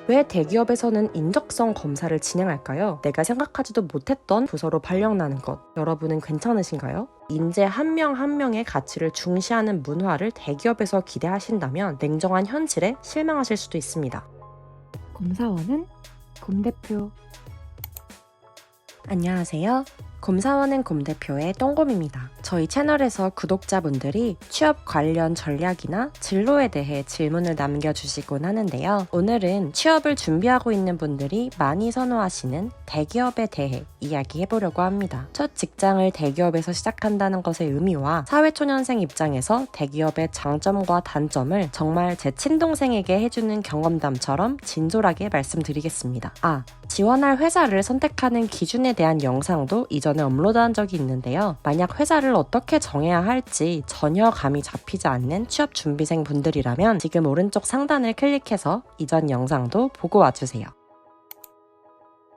왜 대기업에서는 인적성 검사를 진행할까요? 내가 생각하지도 못했던 부서로 발령나는 것, 여러분은 괜찮으신가요? 인재 한 명 한 명의 가치를 중시하는 문화를 대기업에서 기대하신다면 냉정한 현실에 실망하실 수도 있습니다. 검사원은 곰대표. 안녕하세요. 곰사원은 곰대표의 똥곰입니다. 저희 채널에서 구독자분들이 취업 관련 전략이나 진로에 대해 질문을 남겨주시곤 하는데요. 오늘은 취업을 준비하고 있는 분들이 많이 선호하시는 대기업에 대해 이야기해보려고 합니다. 첫 직장을 대기업에서 시작한다는 것의 의미와 사회초년생 입장에서 대기업의 장점과 단점을 정말 제 친동생에게 해주는 경험담처럼 진솔하게 말씀드리겠습니다. 지원할 회사를 선택하는 기준에 대한 영상도 이전에 업로드한 적이 있는데요. 만약 회사를 어떻게 정해야 할지 전혀 감이 잡히지 않는 취업 준비생 분들이라면 지금 오른쪽 상단을 클릭해서 이전 영상도 보고 와주세요.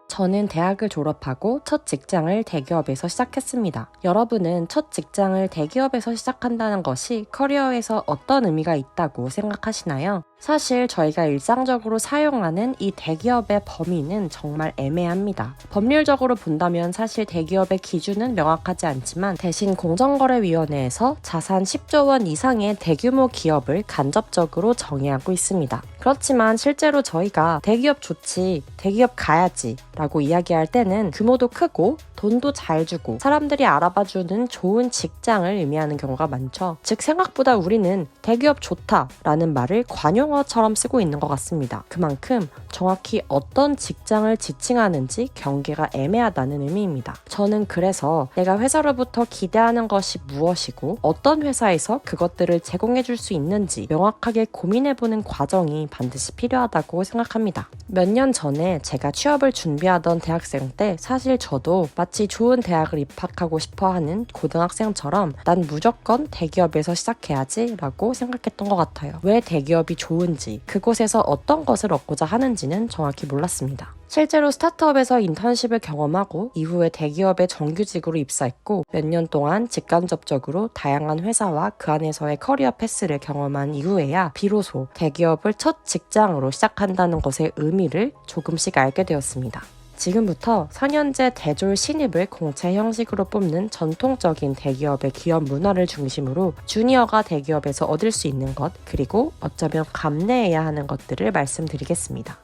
저는 대학을 졸업하고 첫 직장을 대기업에서 시작했습니다. 여러분은 첫 직장을 대기업에서 시작한다는 것이 커리어에서 어떤 의미가 있다고 생각하시나요? 사실 저희가 일상적으로 사용하는 이 대기업의 범위는 정말 애매합니다. 법률적으로 본다면 사실 대기업의 기준은 명확하지 않지만 대신 공정거래위원회에서 자산 10조 원 이상의 대규모 기업을 간접적으로 정의하고 있습니다. 그렇지만 실제로 저희가 대기업 좋지, 대기업 가야지 라고 이야기할 때는 규모도 크고 돈도 잘 주고 사람들이 알아봐주는 좋은 직장을 의미하는 경우가 많죠. 즉 생각보다 우리는 대기업 좋다 라는 말을 관용어처럼 쓰고 있는 것 같습니다. 그만큼 정확히 어떤 직장을 지칭하는지 경계가 애매하다는 의미입니다. 저는 그래서 내가 회사로부터 기대하는 것이 무엇이고 어떤 회사에서 그것들을 제공해줄 수 있는지 명확하게 고민해보는 과정이 반드시 필요하다고 생각합니다. 몇 년 전에 제가 취업을 준비하던 대학생 때 사실 저도 마치 좋은 대학을 입학하고 싶어하는 고등학생처럼 난 무조건 대기업에서 시작해야지 라고 생각했던 것 같아요. 왜 대기업이 좋은지, 그곳에서 어떤 것을 얻고자 하는지는 정확히 몰랐습니다. 실제로 스타트업에서 인턴십을 경험하고 이후에 대기업의 정규직으로 입사했고 몇 년 동안 직간접적으로 다양한 회사와 그 안에서의 커리어 패스를 경험한 이후에야 비로소 대기업을 첫 직장으로 시작한다는 것의 의미를 조금씩 알게 되었습니다. 지금부터 4년제 대졸 신입을 공채 형식으로 뽑는 전통적인 대기업의 기업 문화를 중심으로 주니어가 대기업에서 얻을 수 있는 것, 그리고 어쩌면 감내해야 하는 것들을 말씀드리겠습니다.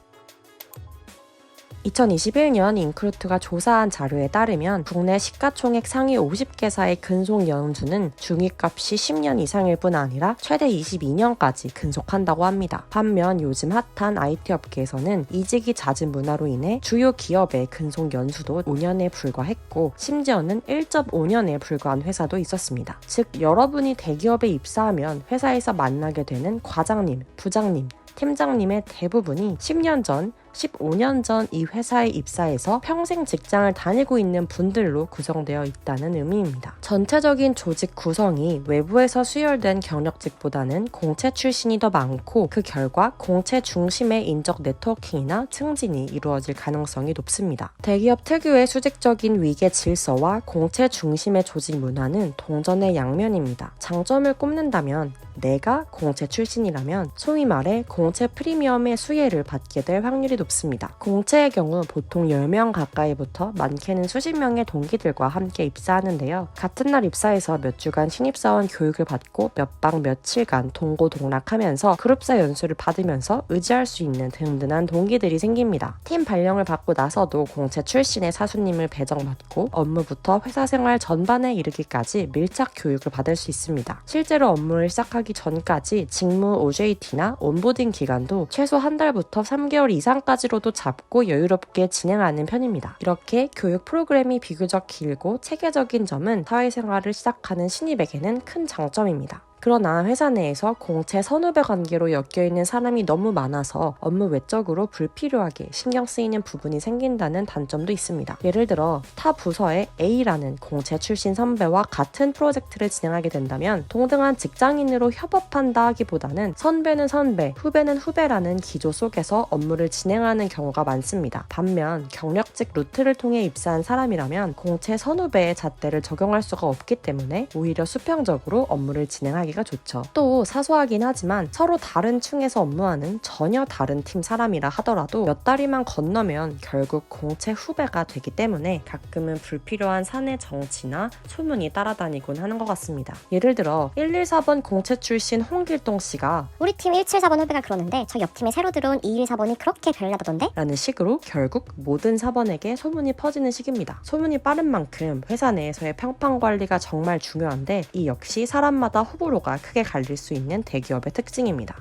2021년 인크루트가 조사한 자료에 따르면 국내 시가총액 상위 50개사의 근속 연수는 중위값이 10년 이상일 뿐 아니라 최대 22년까지 근속한다고 합니다. 반면 요즘 핫한 IT 업계에서는 이직이 잦은 문화로 인해 주요 기업의 근속 연수도 5년에 불과했고 심지어는 1.5년에 불과한 회사도 있었습니다. 즉 여러분이 대기업에 입사하면 회사에서 만나게 되는 과장님, 부장님, 팀장님의 대부분이 10년 전, 15년 전 이 회사에 입사해서 평생 직장을 다니고 있는 분들로 구성되어 있다는 의미입니다. 전체적인 조직 구성이 외부에서 수혈된 경력직보다는 공채 출신이 더 많고 그 결과 공채 중심의 인적 네트워킹이나 승진이 이루어질 가능성이 높습니다. 대기업 특유의 수직적인 위계 질서와 공채 중심의 조직 문화는 동전의 양면입니다. 장점을 꼽는다면 내가 공채 출신이라면 소위 말해 공채 프리미엄의 수혜를 받게 될 확률이 높습니다. 공채의 경우 보통 10명 가까이부터 많게는 수십 명의 동기들과 함께 입사하는데요. 같은 날 입사해서 몇 주간 신입사원 교육을 받고 몇 박 며칠간 동고동락하면서 그룹사 연수를 받으면서 의지할 수 있는 든든한 동기들이 생깁니다. 팀 발령을 받고 나서도 공채 출신의 사수님을 배정받고 업무부터 회사 생활 전반에 이르기까지 밀착 교육을 받을 수 있습니다. 실제로 업무를 시작하기 전까지 직무 OJT나 온보딩 기간도 최소 한 달부터 3개월 이상까지로도 잡고 여유롭게 진행하는 편입니다. 이렇게 교육 프로그램이 비교적 길고 체계적인 점은 사회생활을 시작하는 신입에게는 큰 장점입니다. 그러나 회사 내에서 공채 선후배 관계로 엮여있는 사람이 너무 많아서 업무 외적으로 불필요하게 신경 쓰이는 부분이 생긴다는 단점도 있습니다. 예를 들어 타 부서의 A라는 공채 출신 선배와 같은 프로젝트를 진행하게 된다면 동등한 직장인으로 협업한다 하기보다는 선배는 선배, 후배는 후배라는 기조 속에서 업무를 진행하는 경우가 많습니다. 반면 경력직 루트를 통해 입사한 사람이라면 공채 선후배의 잣대를 적용할 수가 없기 때문에 오히려 수평적으로 업무를 진행하기 만나기가 좋죠. 또 사소하긴 하지만 서로 다른 층에서 업무하는 전혀 다른 팀 사람이라 하더라도 몇 다리만 건너면 결국 공채 후배가 되기 때문에 가끔은 불필요한 사내 정치나 소문이 따라다니곤 하는 것 같습니다. 예를 들어 114번 공채 출신 홍길동 씨가 우리 팀 174번 후배가 그러는데 저 옆팀에 새로 들어온 214번이 그렇게 별나다던데? 라는 식으로 결국 모든 사번에게 소문이 퍼지는 시기입니다. 소문이 빠른 만큼 회사 내에서의 평판 관리가 정말 중요한데 이 역시 사람마다 호불호가 크게 갈릴 수 있는 대기업의 특징입니다.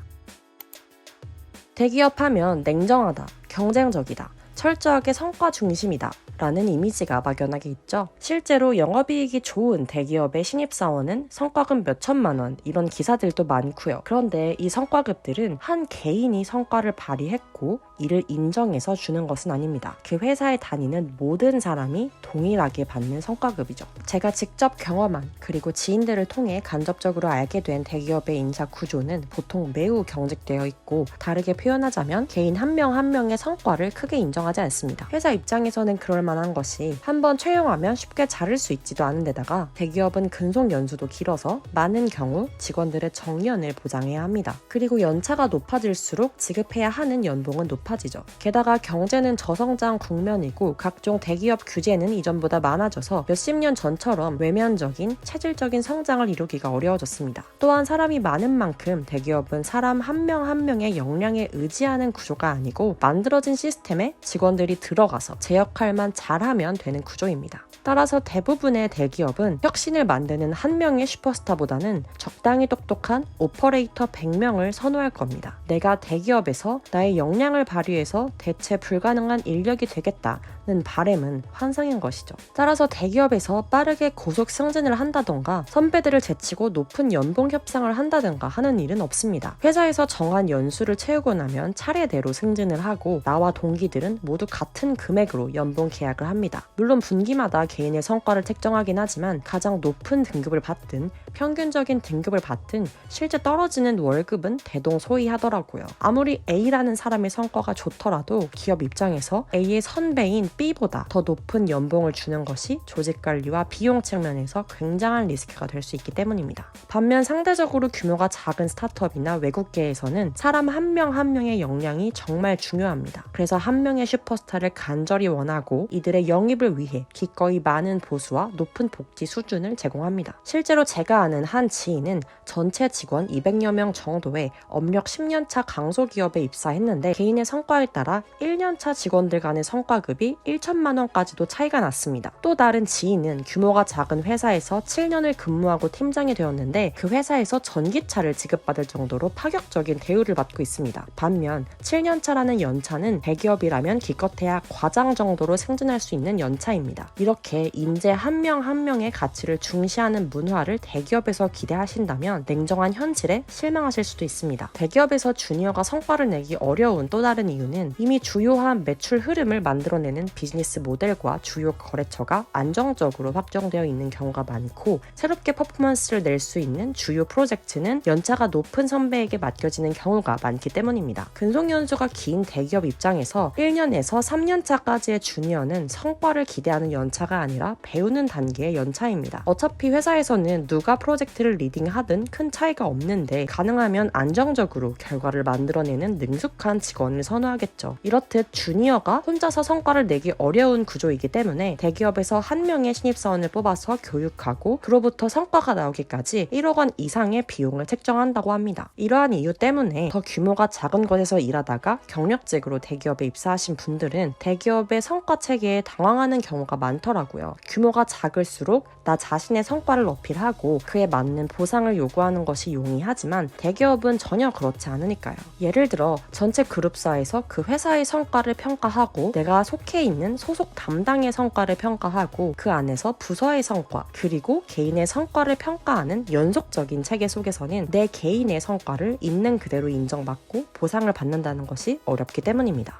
대기업 하면 냉정하다, 경쟁적이다, 철저하게 성과 중심이다 라는 이미지가 막연하게 있죠. 실제로 영업이익이 좋은 대기업의 신입사원은 성과급 몇 천만 원 이런 기사들도 많고요. 그런데 이 성과급들은 한 개인이 성과를 발휘했고 이를 인정해서 주는 것은 아닙니다. 그 회사에 다니는 모든 사람이 동일하게 받는 성과급이죠. 제가 직접 경험한 그리고 지인들을 통해 간접적으로 알게 된 대기업의 인사 구조는 보통 매우 경직되어 있고 다르게 표현하자면 개인 한 명 한 명의 성과를 크게 인정하지 않습니다. 회사 입장에서는 그럴 만한 것이 한번 채용하면 쉽게 자를 수 있지도 않은 데다가 대기업은 근속 연수도 길어서 많은 경우 직원들의 정년을 보장해야 합니다. 그리고 연차가 높아질수록 지급해야 하는 연봉은 높아지죠. 게다가 경제는 저성장 국면이고 각종 대기업 규제는 이전보다 많아져서 몇십 년 전처럼 외면적인 체질적인 성장을 이루기가 어려워졌습니다. 또한 사람이 많은 만큼 대기업은 사람 한 명 한 명의 역량에 의지하는 구조가 아니고 만들어진 시스템에 직원들이 들어가서 제 역할만 잘하면 되는 구조입니다. 따라서 대부분의 대기업은 혁신을 만드는 한 명의 슈퍼스타보다는 적당히 똑똑한 오퍼레이터 100명을 선호할 겁니다. 내가 대기업에서 나의 역량을 발휘해서 대체 불가능한 인력이 되겠다는 바람은 환상인 것이죠. 따라서 대기업에서 빠르게 고속 승진을 한다던가 선배들을 제치고 높은 연봉 협상을 한다던가 하는 일은 없습니다. 회사에서 정한 연수를 채우고 나면 차례대로 승진을 하고 나와 동기들은 모두 같은 금액으로 연봉 계약을 합니다. 물론 분기마다 개인의 성과를 책정하긴 하지만 가장 높은 등급을 받든 평균적인 등급을 받든 실제 떨어지는 월급은 대동소이하더라고요. 아무리 A라는 사람의 성과가 좋더라도 기업 입장에서 A의 선배인 B보다 더 높은 연봉을 주는 것이 조직 관리와 비용 측면에서 굉장한 리스크가 될 수 있기 때문입니다. 반면 상대적으로 규모가 작은 스타트업이나 외국계에서는 사람 한 명 한 명의 역량이 정말 중요합니다. 그래서 한 명의 슈퍼스타를 간절히 원하고 이들의 영입을 위해 기꺼이 많은 보수와 높은 복지 수준을 제공합니다. 실제로 제가 아는 한 지인은 전체 직원 200여 명 정도의 업력 10년차 강소기업에 입사했는데 개인의 성과에 따라 1년차 직원들 간의 성과급이 1천만 원까지도 차이가 났습니다. 또 다른 지인은 규모가 작은 회사에서 7년을 근무하고 팀장이 되었는데 그 회사에서 전기차를 지급받을 정도로 파격적인 대우를 받고 있습니다. 반면 7년차라는 연차는 대기업이라면 기껏해야 과장 정도로 승진할 수 있는 연차입니다. 이렇게 인재 한 명 한 명의 가치를 중시하는 문화를 대기업에서 기대하신다면 냉정한 현실에 실망하실 수도 있습니다. 대기업에서 주니어가 성과를 내기 어려운 또 다른 이유는 이미 주요한 매출 흐름을 만들어내는 비즈니스 모델과 주요 거래처가 안정적으로 확정되어 있는 경우가 많고 새롭게 퍼포먼스를 낼 수 있는 주요 프로젝트는 연차가 높은 선배에게 맡겨지는 경우가 많기 때문입니다. 근속연수가 긴 대기업 입장에서 1년에서 3년차까지의 주니어는 성과를 기대하는 연차가 아니라 배우는 단계의 연차입니다. 어차피 회사에서는 누가 프로젝트를 리딩하든 큰 차이가 없는데 가능하면 안정적으로 결과를 만들어내는 능숙한 직원을 선호하겠죠. 이렇듯 주니어가 혼자서 성과를 내기 어려운 구조이기 때문에 대기업에서 한 명의 신입사원을 뽑아서 교육하고 그로부터 성과가 나오기까지 1억 원 이상의 비용을 책정한다고 합니다. 이러한 이유 때문에 더 규모가 작은 곳에서 일하다가 경력직으로 대기업에 입사하신 분들은 대기업의 성과 체계에 당황하는 경우가 많더라고요. 규모가 작을수록 나 자신의 성과를 어필하고 그에 맞는 보상을 요구하는 것이 용이하지만 대기업은 전혀 그렇지 않으니까요. 예를 들어 전체 그룹사에서 그 회사의 성과를 평가하고 내가 속해 있는 소속 담당의 성과를 평가하고 그 안에서 부서의 성과 그리고 개인의 성과를 평가하는 연속적인 체계 속에서는 내 개인의 성과를 있는 그대로 인정받고 보상을 받는다는 것이 어렵기 때문입니다.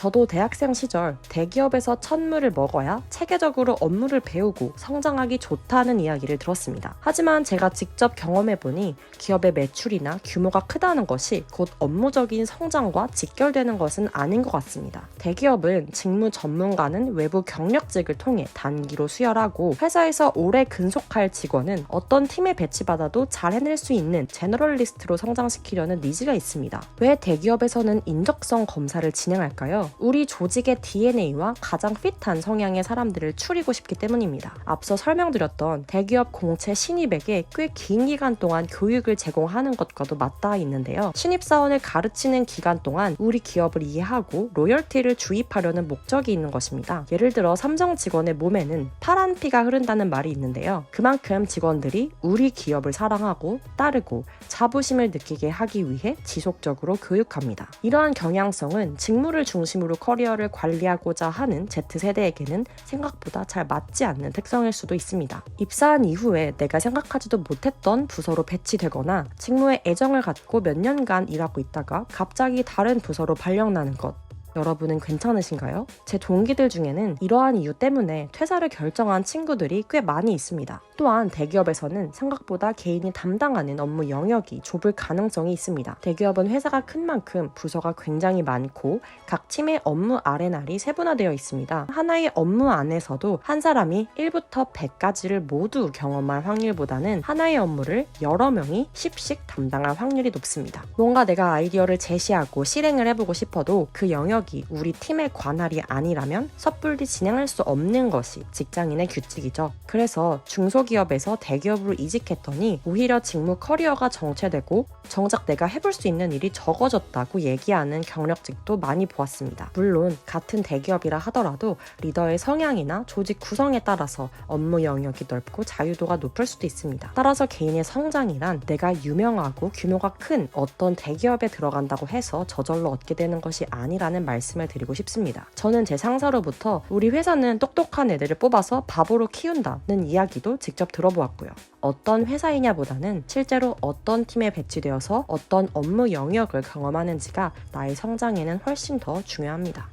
저도 대학생 시절 대기업에서 첫물을 먹어야 체계적으로 업무를 배우고 성장하기 좋다는 이야기를 들었습니다. 하지만 제가 직접 경험해보니 기업의 매출이나 규모가 크다는 것이 곧 업무적인 성장과 직결되는 것은 아닌 것 같습니다. 대기업은 직무 전문가는 외부 경력직을 통해 단기로 수혈하고 회사에서 오래 근속할 직원은 어떤 팀에 배치받아도 잘 해낼 수 있는 제너럴리스트로 성장시키려는 니즈가 있습니다. 왜 대기업에서는 인적성 검사를 진행할까요? 우리 조직의 DNA와 가장 핏한 성향의 사람들을 추리고 싶기 때문입니다. 앞서 설명드렸던 대기업 공채 신입에게 꽤 긴 기간 동안 교육을 제공하는 것과도 맞닿아 있는데요. 신입사원을 가르치는 기간 동안 우리 기업을 이해하고 로열티를 주입하려는 목적이 있는 것입니다. 예를 들어 삼성 직원의 몸에는 파란 피가 흐른다는 말이 있는데요. 그만큼 직원들이 우리 기업을 사랑하고 따르고 자부심을 느끼게 하기 위해 지속적으로 교육합니다. 이러한 경향성은 직무를 중심으로 커리어를 관리하고자 하는 Z세대에게는 생각보다 잘 맞지 않는 특성일 수도 있습니다. 입사한 이후에 내가 생각하지도 못했던 부서로 배치되거나 직무에 애정을 갖고 몇 년간 일하고 있다가 갑자기 다른 부서로 발령나는 것, 여러분은 괜찮으신가요? 제 동기들 중에는 이러한 이유 때문에 퇴사를 결정한 친구들이 꽤 많이 있습니다. 또한 대기업에서는 생각보다 개인이 담당하는 업무 영역이 좁을 가능성이 있습니다. 대기업은 회사가 큰 만큼 부서가 굉장히 많고 각 팀의 업무 아레날이 세분화되어 있습니다. 하나의 업무 안에서도 한 사람이 1부터 100까지를 모두 경험할 확률보다는 하나의 업무를 여러 명이 10씩 담당할 확률이 높습니다. 뭔가 내가 아이디어를 제시하고 실행을 해보고 싶어도 그 영역이 우리 팀의 관할이 아니라면 섣불리 진행할 수 없는 것이 직장인의 규칙이죠. 그래서 중소기업에서 대기업으로 이직했더니 오히려 직무 커리어가 정체되고 정작 내가 해볼 수 있는 일이 적어졌다고 얘기하는 경력직도 많이 보았습니다. 물론 같은 대기업이라 하더라도 리더의 성향이나 조직 구성에 따라서 업무 영역이 넓고 자유도가 높을 수도 있습니다. 따라서 개인의 성장이란 내가 유명하고 규모가 큰 어떤 대기업에 들어간다고 해서 저절로 얻게 되는 것이 아니라는 말씀을 드리고 싶습니다. 저는 제 상사로부터 우리 회사는 똑똑한 애들을 뽑아서 바보로 키운다는 이야기도 직접 들어보았고요. 어떤 회사이냐보다는 실제로 어떤 팀에 배치되어서 어떤 업무 영역을 경험하는지가 나의 성장에는 훨씬 더 중요합니다.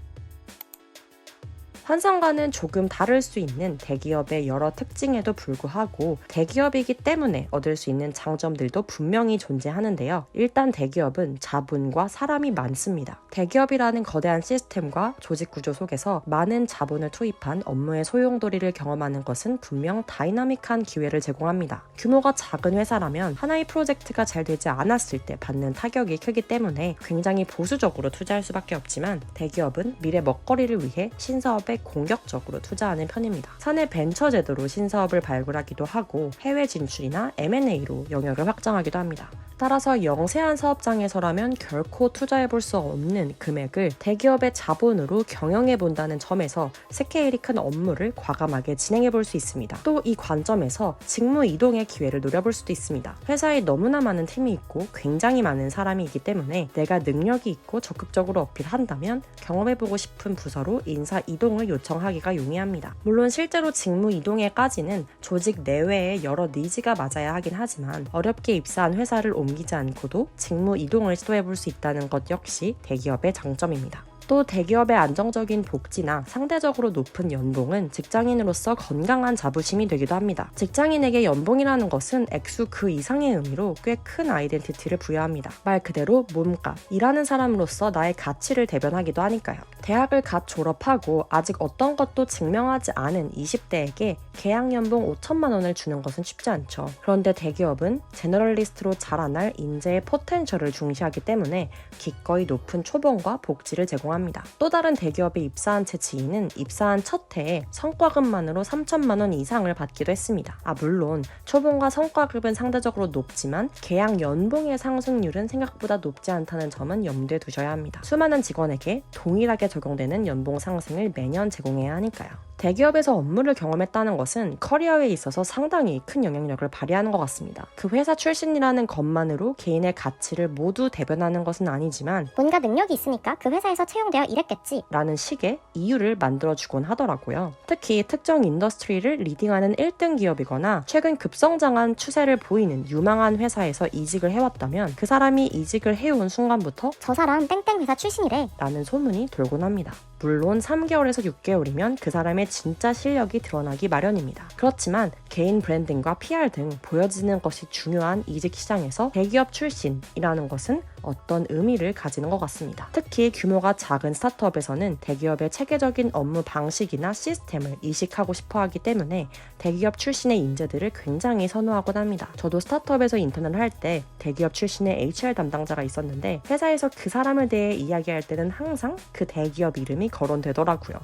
환상과는 조금 다를 수 있는 대기업의 여러 특징에도 불구하고 대기업이기 때문에 얻을 수 있는 장점들도 분명히 존재하는데요. 일단 대기업은 자본과 사람이 많습니다. 대기업이라는 거대한 시스템과 조직 구조 속에서 많은 자본을 투입한 업무의 소용돌이를 경험하는 것은 분명 다이나믹한 기회를 제공합니다. 규모가 작은 회사라면 하나의 프로젝트가 잘 되지 않았을 때 받는 타격이 크기 때문에 굉장히 보수적으로 투자할 수밖에 없지만 대기업은 미래 먹거리를 위해 신사업에 공격적으로 투자하는 편입니다. 사내 벤처 제도로 신사업을 발굴하기도 하고 해외 진출이나 M&A로 영역을 확장하기도 합니다. 따라서 영세한 사업장에서라면 결코 투자해볼 수 없는 금액을 대기업의 자본으로 경영해본다는 점에서 스케일이 큰 업무를 과감하게 진행해볼 수 있습니다. 또 이 관점에서 직무 이동의 기회를 노려볼 수도 있습니다. 회사에 너무나 많은 팀이 있고 굉장히 많은 사람이 있기 때문에 내가 능력이 있고 적극적으로 어필한다면 경험해보고 싶은 부서로 인사 이동을 요청하기가 용이합니다. 물론 실제로 직무 이동에까지는 조직 내외에 여러 니즈가 맞아야 하긴 하지만 어렵게 입사한 회사를 옮기지 않고도 직무 이동을 시도해볼 수 있다는 것 역시 대기업의 장점입니다. 또 대기업의 안정적인 복지나 상대적으로 높은 연봉은 직장인으로서 건강한 자부심이 되기도 합니다. 직장인에게 연봉이라는 것은 액수 그 이상의 의미로 꽤 큰 아이덴티티를 부여합니다. 말 그대로 몸값, 일하는 사람으로서 나의 가치를 대변하기도 하니까요. 대학을 갓 졸업하고 아직 어떤 것도 증명하지 않은 20대에게 계약 연봉 5천만 원을 주는 것은 쉽지 않죠. 그런데 대기업은 제너럴리스트로 자라날 인재의 포텐셜을 중시하기 때문에 기꺼이 높은 초봉과 복지를 제공합니다. 또 다른 대기업에 입사한 제 지인은 입사한 첫 해에 성과급만으로 3천만 원 이상을 받기도 했습니다. 물론 초봉과 성과급은 상대적으로 높지만 계약 연봉의 상승률은 생각보다 높지 않다는 점은 염두에 두셔야 합니다. 수많은 직원에게 동일하게 적용되는 연봉 상승을 매년 제공해야 하니까요. 대기업에서 업무를 경험했다는 것은 커리어에 있어서 상당히 큰 영향력을 발휘하는 것 같습니다. 그 회사 출신이라는 것만으로 개인의 가치를 모두 대변하는 것은 아니지만 뭔가 능력이 있으니까 그 회사에서 채용되어 일했겠지 라는 식의 이유를 만들어주곤 하더라고요. 특히 특정 인더스트리를 리딩하는 1등 기업이거나 최근 급성장한 추세를 보이는 유망한 회사에서 이직을 해왔다면 그 사람이 이직을 해온 순간부터 저 사람 땡땡 회사 출신이래 라는 소문이 돌곤 합니다. 물론 3개월에서 6개월이면 그 사람의 진짜 실력이 드러나기 마련입니다. 그렇지만 개인 브랜딩과 PR 등 보여지는 것이 중요한 이직 시장에서 대기업 출신이라는 것은 어떤 의미를 가지는 것 같습니다. 특히 규모가 작은 스타트업에서는 대기업의 체계적인 업무 방식이나 시스템을 이식하고 싶어 하기 때문에 대기업 출신의 인재들을 굉장히 선호하곤 합니다. 저도 스타트업에서 인턴을 할 때 대기업 출신의 HR 담당자가 있었는데 회사에서 그 사람에 대해 이야기할 때는 항상 그 대기업 이름이 거론되더라고요.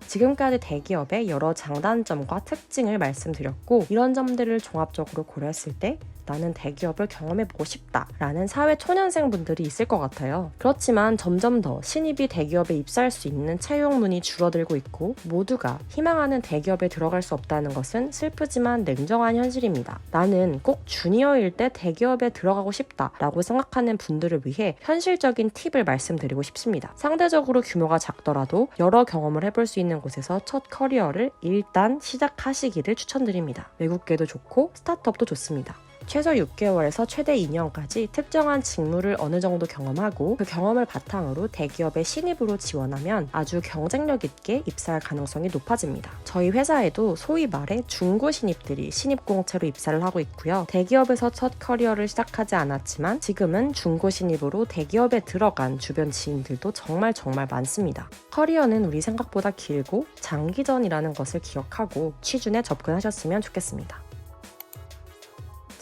지금까지 대기업의 여러 장단점과 특징을 말씀드렸고 이런 점들을 종합적으로 고려했을 때 나는 대기업을 경험해보고 싶다 라는 사회 초년생 분들이 있을 것 같아요. 그렇지만 점점 더 신입이 대기업에 입사할 수 있는 채용문이 줄어들고 있고 모두가 희망하는 대기업에 들어갈 수 없다는 것은 슬프지만 냉정한 현실입니다. 나는 꼭 주니어일 때 대기업에 들어가고 싶다 라고 생각하는 분들을 위해 현실적인 팁을 말씀드리고 싶습니다. 상대적으로 규모가 작더라도 여러 경험을 해볼 수 있는 곳에서 첫 커리어를 일단 시작하시기를 추천드립니다. 외국계도 좋고 스타트업도 좋습니다. 최소 6개월에서 최대 2년까지 특정한 직무를 어느 정도 경험하고 그 경험을 바탕으로 대기업의 신입으로 지원하면 아주 경쟁력 있게 입사할 가능성이 높아집니다. 저희 회사에도 소위 말해 중고 신입들이 신입 공채로 입사를 하고 있고요. 대기업에서 첫 커리어를 시작하지 않았지만 지금은 중고 신입으로 대기업에 들어간 주변 지인들도 정말 많습니다. 커리어는 우리 생각보다 길고 장기전이라는 것을 기억하고 취준에 접근하셨으면 좋겠습니다.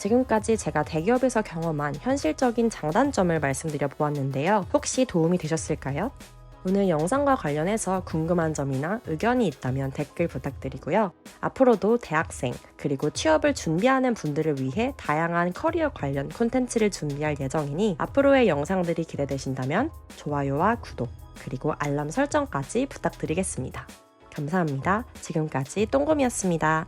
지금까지 제가 대기업에서 경험한 현실적인 장단점을 말씀드려 보았는데요. 혹시 도움이 되셨을까요? 오늘 영상과 관련해서 궁금한 점이나 의견이 있다면 댓글 부탁드리고요. 앞으로도 대학생 그리고 취업을 준비하는 분들을 위해 다양한 커리어 관련 콘텐츠를 준비할 예정이니 앞으로의 영상들이 기대되신다면 좋아요와 구독 그리고 알람 설정까지 부탁드리겠습니다. 감사합니다. 지금까지 똥곰이었습니다.